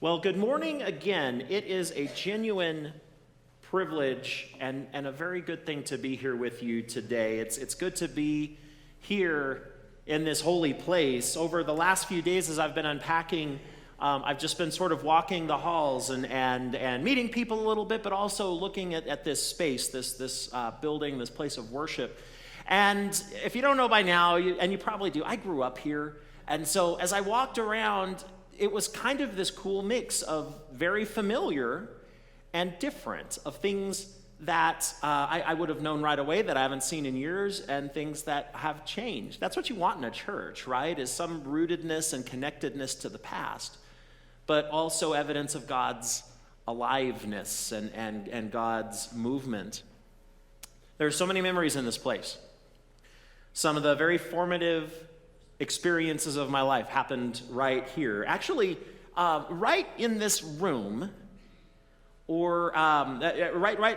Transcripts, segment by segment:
Well, good morning again. It is a genuine privilege and a very good thing to be here with you today. It's good to be here in this holy place. Over the last few days as I've been unpacking, I've just been sort of walking the halls and meeting people a little bit, but also looking at this space, this building, this place of worship. And if you don't know by now, and you probably do, I grew up here. And so as I walked around, it was kind of this cool mix of very familiar and different, of things that I would have known right away that I haven't seen in years, and things that have changed. That's what you want in a church, right? Is some rootedness and connectedness to the past, but also evidence of God's aliveness and God's movement. There are so many memories in this place. Some of the very formative experiences of my life happened right here. Actually, right in this room, or right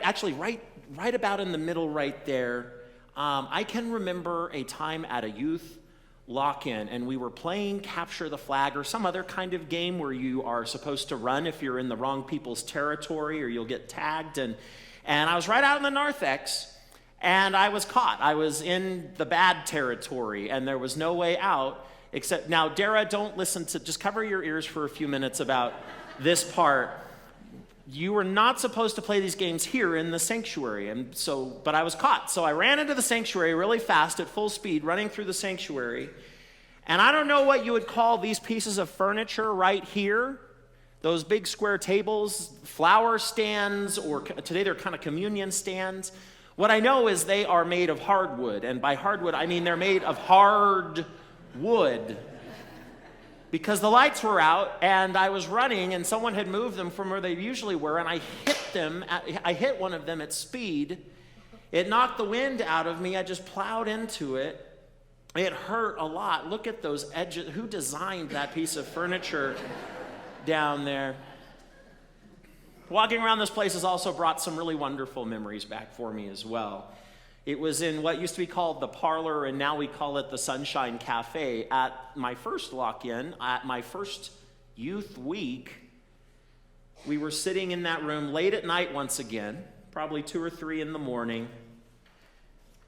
about in the middle right there, I can remember a time at a youth lock-in, and we were playing Capture the Flag or some other kind of game where you are supposed to run if you're in the wrong people's territory or you'll get tagged. And I was right out in the narthex, and I was caught. I was in the bad territory, and there was no way out except, now, Dara, don't listen to, just cover your ears for a few minutes about this part. You were not supposed to play these games here in the sanctuary, but I was caught. So I ran into the sanctuary really fast at full speed, running through the sanctuary, and I don't know what you would call these pieces of furniture right here. Those big square tables, flower stands, or today they're kind of communion stands. What I know is they are made of hardwood, and by hardwood, I mean they're made of hard wood. Because the lights were out, and I was running, and someone had moved them from where they usually were, and I hit one of them at speed. It knocked the wind out of me. I just plowed into it. It hurt a lot. Look at those edges. Who designed that piece of furniture down there? Walking around this place has also brought some really wonderful memories back for me as well. It was in what used to be called the Parlor, and now we call it the Sunshine Cafe. At my first lock-in, at my first youth week, we were sitting in that room late at night once again, probably 2 or 3 in the morning,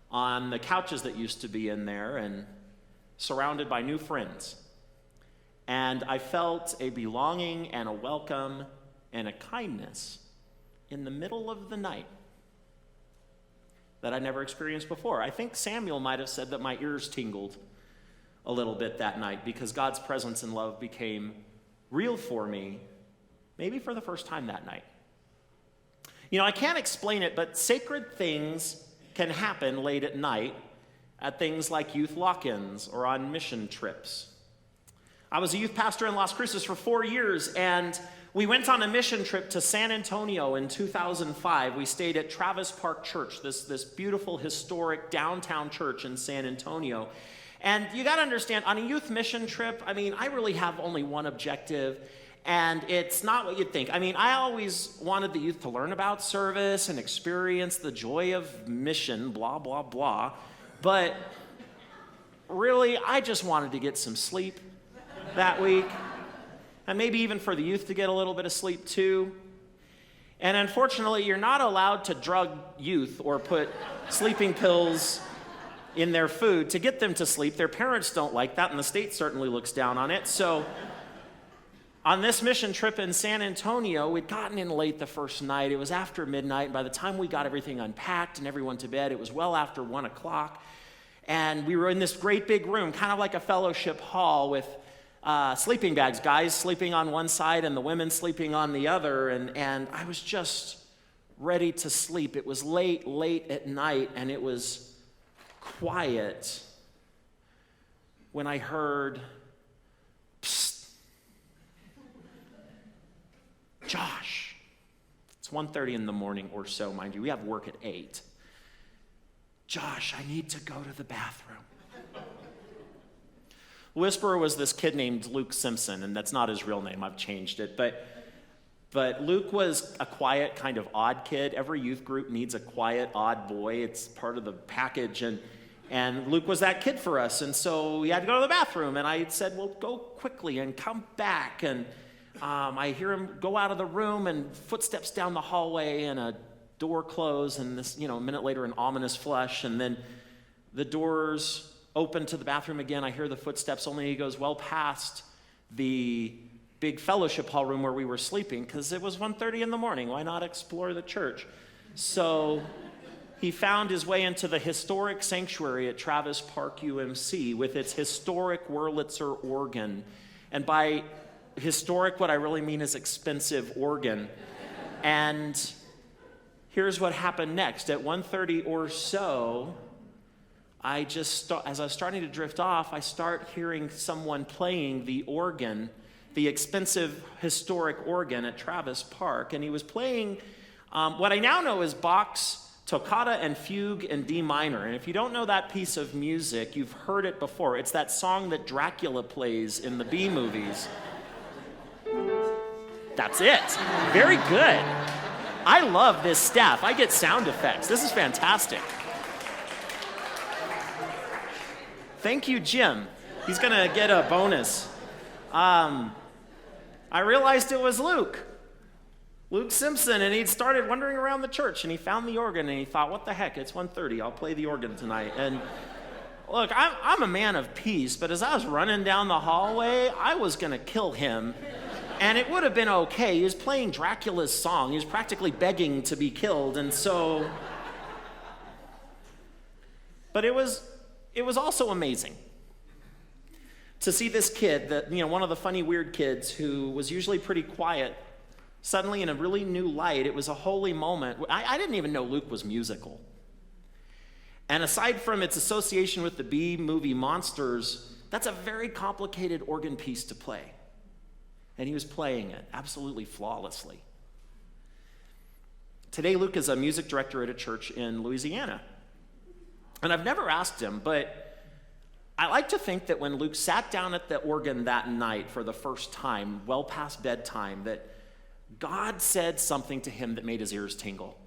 on the couches that used to be in there, and surrounded by new friends. And I felt a belonging and a welcome and a kindness in the middle of the night that I never experienced before. I think Samuel might have said that my ears tingled a little bit that night because God's presence and love became real for me, maybe for the first time that night. You know, I can't explain it, but sacred things can happen late at night at things like youth lock-ins or on mission trips. I was a youth pastor in Las Cruces for 4 years, and we went on a mission trip to San Antonio in 2005. We stayed at Travis Park Church, this beautiful, historic downtown church in San Antonio. And you got to understand, on a youth mission trip, I mean, I really have only one objective, and it's not what you'd think. I mean, I always wanted the youth to learn about service and experience the joy of mission, blah, blah, blah. But really, I just wanted to get some sleep that week. And maybe even for the youth to get a little bit of sleep too. And unfortunately, you're not allowed to drug youth or put sleeping pills in their food to get them to sleep. Their parents don't like that, and the state certainly looks down on it. So on this mission trip in San Antonio, we'd gotten in late the first night. It was after midnight, and by the time we got everything unpacked and everyone to bed, it was well after 1 o'clock. And we were in this great big room, kind of like a fellowship hall with sleeping bags, guys sleeping on one side and the women sleeping on the other, and I was just ready to sleep. It was late at night, and it was quiet when I heard, "Psst, Josh." It's 1:30 in the morning or so, mind you. We have work at 8. "Josh, I need to go to the bathroom." Whisperer was this kid named Luke Simpson, and that's not his real name. I've changed it. But Luke was a quiet, kind of odd kid. Every youth group needs a quiet, odd boy. It's part of the package. And Luke was that kid for us. And so we had to go to the bathroom. And I said, well, go quickly and come back. And I hear him go out of the room and footsteps down the hallway and a door close and this, a minute later an ominous flush, and then the doors open to the bathroom again. I hear the footsteps, only he goes well past the big fellowship hall room where we were sleeping because it was 1:30 in the morning. Why not explore the church? So he found his way into the historic sanctuary at Travis Park UMC with its historic Wurlitzer organ. And by historic, what I really mean is expensive organ. And here's what happened next. At 1:30 or so, as I was starting to drift off, I start hearing someone playing the organ, the expensive historic organ at Travis Park. And he was playing what I now know is Bach's Toccata and Fugue in D minor. And if you don't know that piece of music, you've heard it before. It's that song that Dracula plays in the B movies. That's it. Very good. I love this staff. I get sound effects. This is fantastic. Thank you, Jim. He's going to get a bonus. I realized it was Luke Simpson, and he'd started wandering around the church, and he found the organ, and he thought, what the heck, it's 1:30, I'll play the organ tonight. And look, I'm a man of peace, but as I was running down the hallway, I was going to kill him, and it would have been okay. He was playing Dracula's song. He was practically begging to be killed, and so... But it was also amazing to see this kid, one of the funny, weird kids who was usually pretty quiet, suddenly in a really new light. It was a holy moment. I didn't even know Luke was musical. And aside from its association with the B movie Monsters, that's a very complicated organ piece to play. And he was playing it absolutely flawlessly. Today, Luke is a music director at a church in Louisiana. And I've never asked him, but I like to think that when Luke sat down at the organ that night for the first time, well past bedtime, that God said something to him that made his ears tingle.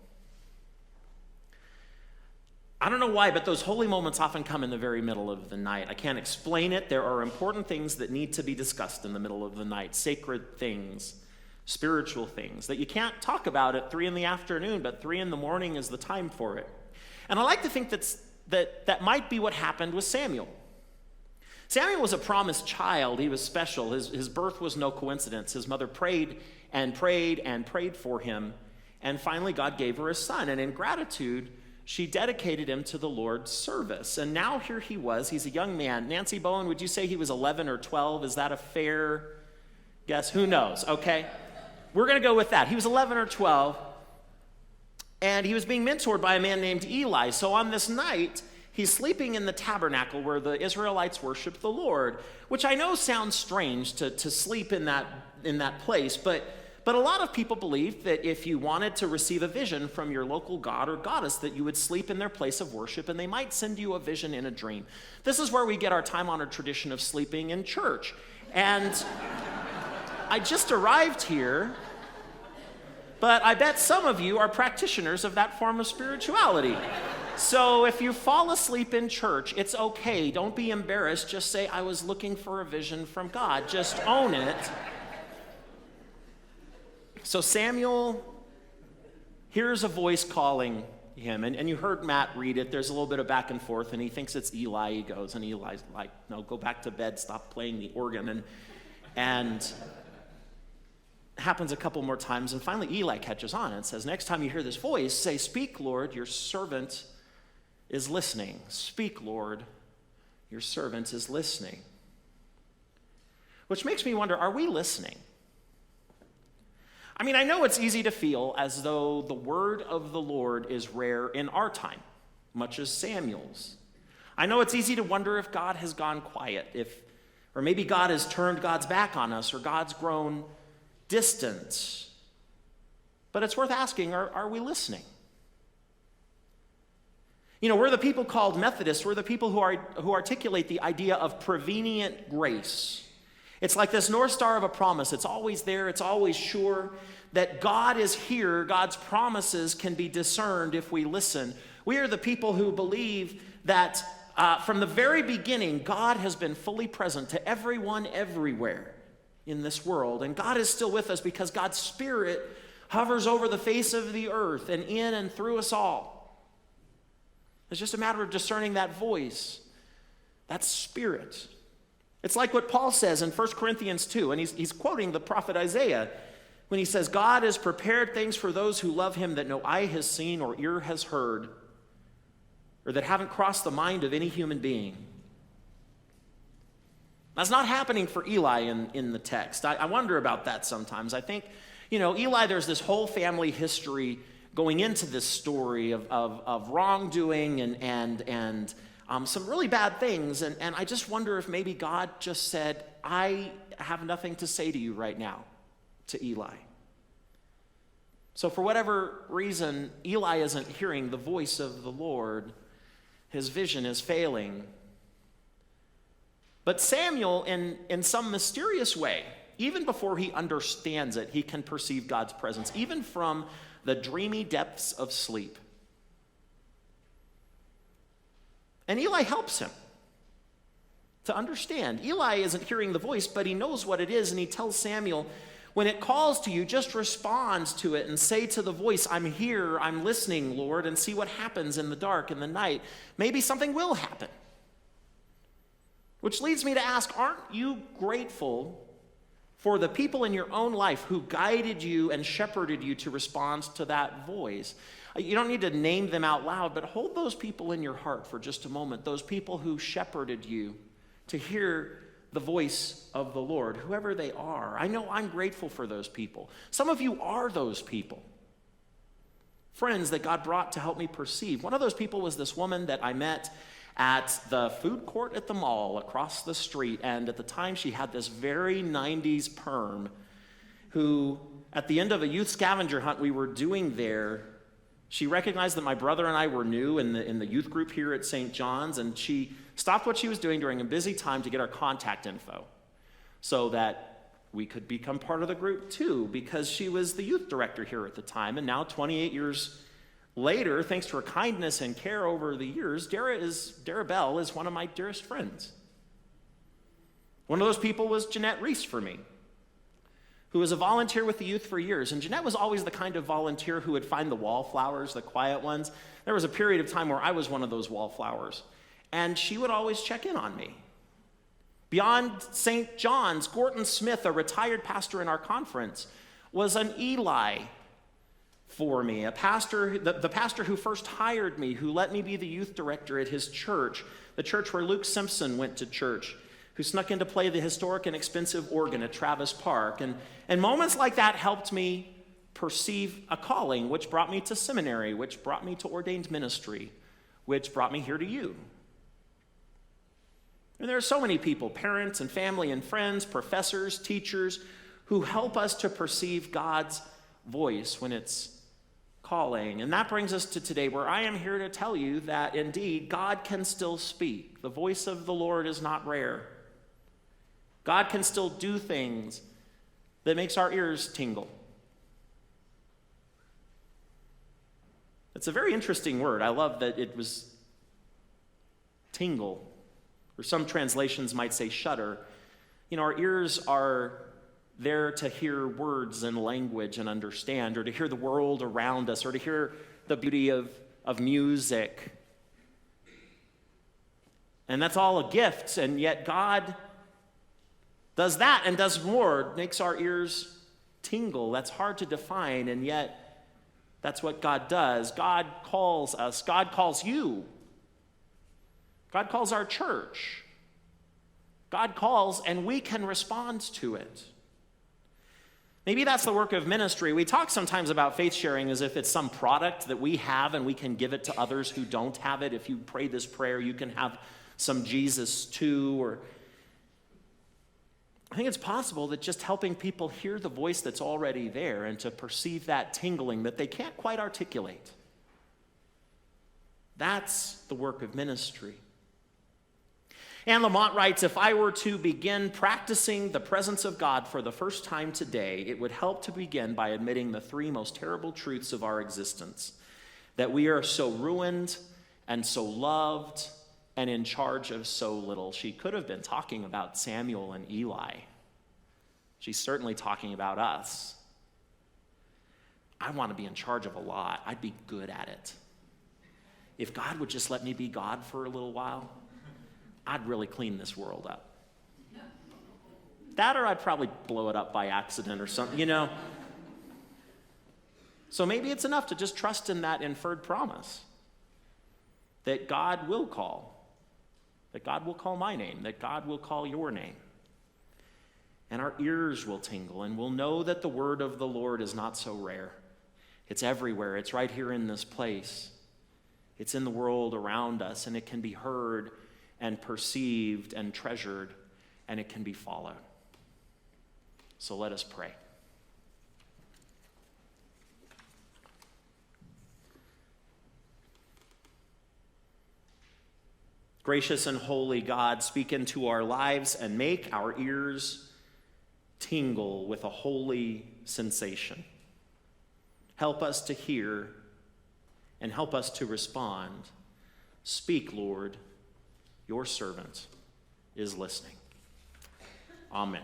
I don't know why, but those holy moments often come in the very middle of the night. I can't explain it. There are important things that need to be discussed in the middle of the night, sacred things, spiritual things that you can't talk about at 3 in the afternoon, but 3 in the morning is the time for it. And I like to think that might be what happened with Samuel. Samuel was a promised child. He was special. His birth was no coincidence. His mother prayed and prayed and prayed for him, and finally God gave her a son. And in gratitude, she dedicated him to the Lord's service. And now here he was. He's a young man. Nancy Bowen, would you say he was 11 or 12? Is that a fair guess? Who knows? Okay. We're going to go with that. He was 11 or 12, and he was being mentored by a man named Eli. So on this night, he's sleeping in the tabernacle where the Israelites worship the Lord, which I know sounds strange to sleep in that place, but a lot of people believe that if you wanted to receive a vision from your local god or goddess, that you would sleep in their place of worship, and they might send you a vision in a dream. This is where we get our time-honored tradition of sleeping in church. And I just arrived here, but I bet some of you are practitioners of that form of spirituality. So if you fall asleep in church, it's okay. Don't be embarrassed. Just say, I was looking for a vision from God. Just own it. So Samuel hears a voice calling him. And you heard Matt read it. There's a little bit of back and forth, and he thinks it's Eli. He goes, and Eli's like, no, go back to bed. Stop playing the organ. And happens a couple more times. And finally, Eli catches on and says, next time you hear this voice, say, speak, Lord, your servant is listening. Speak, Lord, your servant is listening. Which makes me wonder, are we listening? I mean, I know it's easy to feel as though the word of the Lord is rare in our time, much as Samuel's. I know it's easy to wonder if God has gone quiet, or maybe God has turned God's back on us, or God's grown distant. But it's worth asking, are we listening? You know, we're the people called Methodists. We're the people who articulate the idea of prevenient grace. It's like this North Star of a promise. It's always there. It's always sure that God is here. God's promises can be discerned if we listen. We are the people who believe that from the very beginning, God has been fully present to everyone, everywhere. in this world. And God is still with us because God's Spirit hovers over the face of the earth and in and through us all. It's just a matter of discerning that voice, that Spirit. It's like what Paul says in 1 Corinthians 2, and he's quoting the prophet Isaiah when he says, God has prepared things for those who love him that no eye has seen or ear has heard, or that haven't crossed the mind of any human being. That's not happening for Eli in the text. I wonder about that sometimes. I think, Eli, there's this whole family history going into this story of wrongdoing and some really bad things. And I just wonder if maybe God just said, I have nothing to say to you right now, to Eli. So for whatever reason, Eli isn't hearing the voice of the Lord. His vision is failing. But Samuel, in some mysterious way, even before he understands it, he can perceive God's presence, even from the dreamy depths of sleep. And Eli helps him to understand. Eli isn't hearing the voice, but he knows what it is, and he tells Samuel, when it calls to you, just respond to it and say to the voice, I'm here, I'm listening, Lord, and see what happens in the dark, in the night. Maybe something will happen. Which leads me to ask, aren't you grateful for the people in your own life who guided you and shepherded you to respond to that voice? You don't need to name them out loud, but hold those people in your heart for just a moment, those people who shepherded you to hear the voice of the Lord, whoever they are. I know I'm grateful for those people. Some of you are those people. Friends that God brought to help me perceive. One of those people was this woman that I met at the food court at the mall across the street, and at the time she had this very 90s perm who, at the end of a youth scavenger hunt we were doing there, she recognized that my brother and I were new in the youth group here at St. John's, and she stopped what she was doing during a busy time to get our contact info so that we could become part of the group too, because she was the youth director here at the time. And now 28 years later, thanks to her kindness and care over the years, Dara Bell is one of my dearest friends. One of those people was Jeanette Reese for me, who was a volunteer with the youth for years. And Jeanette was always the kind of volunteer who would find the wallflowers, the quiet ones. There was a period of time where I was one of those wallflowers, and she would always check in on me. Beyond St. John's, Gorton Smith, a retired pastor in our conference, was an Eli for me, a pastor, the pastor who first hired me, who let me be the youth director at his church, the church where Luke Simpson went to church, who snuck in to play the historic and expensive organ at Travis Park. And moments like that helped me perceive a calling, which brought me to seminary, which brought me to ordained ministry, which brought me here to you. And there are so many people, parents and family and friends, professors, teachers, who help us to perceive God's voice when it's calling. And that brings us to today, where I am here to tell you that indeed God can still speak. The voice of the Lord is not rare. God can still do things that makes our ears tingle. It's a very interesting word. I love that it was tingle, or some translations might say shudder. Our ears are there to hear words and language and understand, or to hear the world around us, or to hear the beauty of music. And that's all a gift, and yet God does that and does more, makes our ears tingle. That's hard to define, and yet that's what God does. God calls us. God calls you. God calls our church. God calls, and we can respond to it. Maybe that's the work of ministry. We talk sometimes about faith sharing as if it's some product that we have and we can give it to others who don't have it. If you pray this prayer, you can have some Jesus too. Or I think it's possible that just helping people hear the voice that's already there and to perceive that tingling that they can't quite articulate. That's the work of ministry. Anne Lamott writes, if I were to begin practicing the presence of God for the first time today, it would help to begin by admitting the three most terrible truths of our existence: that we are so ruined and so loved and in charge of so little. She could have been talking about Samuel and Eli. She's certainly talking about us. I want to be in charge of a lot. I'd be good at it. If God would just let me be God for a little while, I'd really clean this world up. That or I'd probably blow it up by accident or something, you know. So maybe it's enough to just trust in that inferred promise that God will call my name, that God will call your name. And our ears will tingle, and we'll know that the word of the Lord is not so rare. It's everywhere. It's right here in this place. It's in the world around us, and it can be heard and perceived and treasured, and it can be followed. So let us pray. Gracious and holy God, speak into our lives and make our ears tingle with a holy sensation. Help us to hear and help us to respond. Speak, Lord, your servant is listening. Amen.